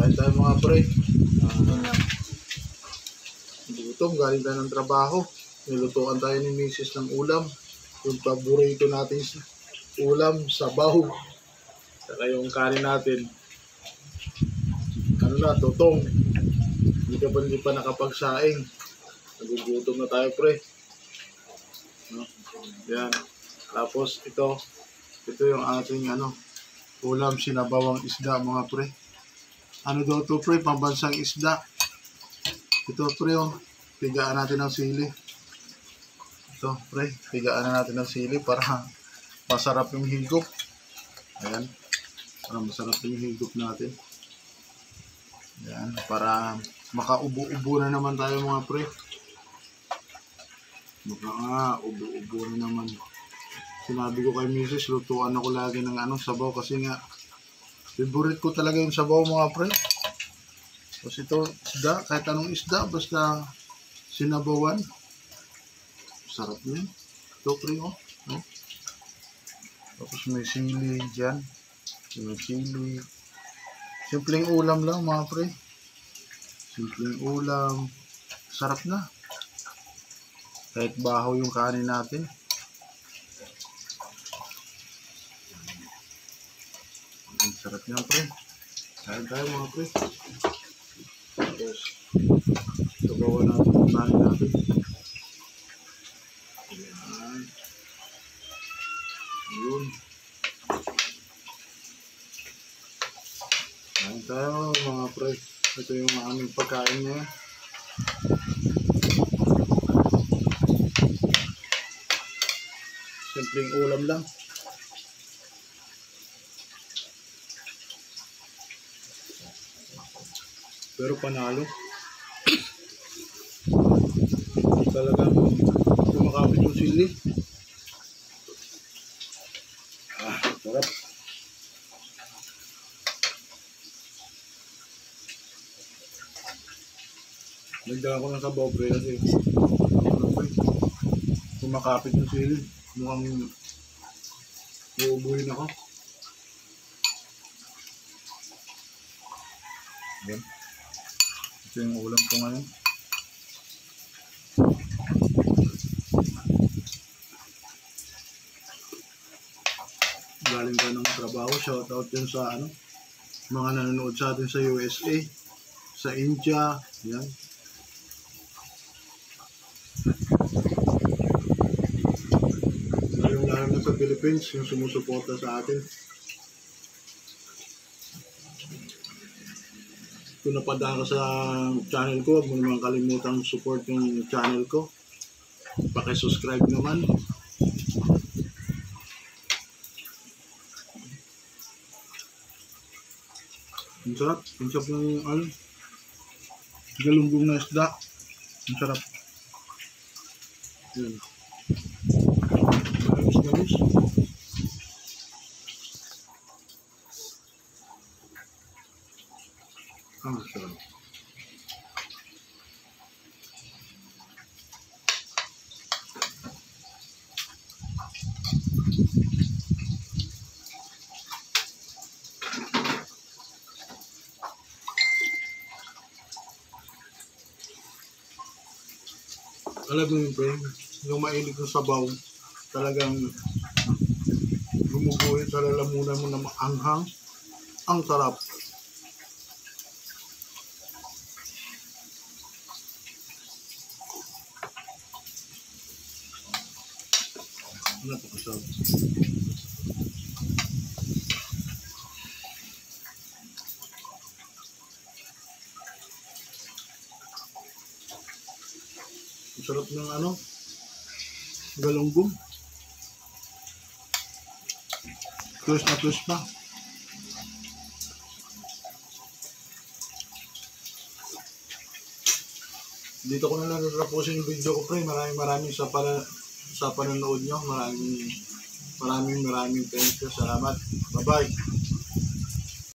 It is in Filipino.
Kain tayo mga pre. Gutom, galing tayo ng trabaho. Nilutuan tayo ni Mrs. ng ulam. Yung paborito natin ulam, sabaw. Saka yung kanin natin, ano na, tutong. Hindi pa nakapagsaing. Nagugutom na tayo pre. No? Yan. Tapos ito yung ating ulam, sinabawang isda mga pre. Ano daw to pre? Pambansang isda. Ito pre, tigaan natin ng sili. Ito pre, tigaan na natin ng sili para masarap yung higop. Ayan. Para masarap yung higop natin. Ayan. Para makaubo-ubo na naman tayo mga pre. Ubo-ubo na naman. Sinabi ko kay Mrs. lutuan ako lagi ng sabaw kasi nga favorite ko talaga yung sabaw mga pre. Tapos ito, isda, kahit anong isda, basta sinabawan. Sarap niya. Ito pre, no? Tapos may sili dyan. May sili. Simpleng ulam lang mga pre. Simpleng ulam. Sarap na. Kahit baho yung kanin natin. Ang sarap niyan pre. Kain tayo mga pre. Tapos sabawan natin yung kanin natin. Ayan. Yun. Kain tayo mga pre. Ito yung aming pagkain niya. Simpleng ulam lang. Pero panalo. Talagang kumakapit yung sili. Sarap. Nagdala ko ng sabaw pre kasi kumakapit yung sili. Mukhang uubuhin ako. Yan. Ito yung ulam ko ngayon. Galing ka ng trabaho. Shoutout din sa mga nanonood sa atin sa USA, sa India. Yan. Lalo sa Philippines, yung sumusuporta sa atin. Kung napadaan ka sa channel ko, huwag mo naman kalimutang support yung channel ko. Paki-subscribe naman. Ang sarap. Ang sarap ng galunggong na isda. Ang sarap. Yun. Mamis. Sarap. Alam mo yung friend, yung mainit ng sabaw, talagang gumuguhit sa lalamunan mo na maanghang. Ang sarap. Napakasarap. Ang sarap ng galunggong. Close na close pa. Dito ko na lang tatapusin yung video ko pre. Maraming sa panonood nyo. Maraming thank you. Salamat. Bye bye.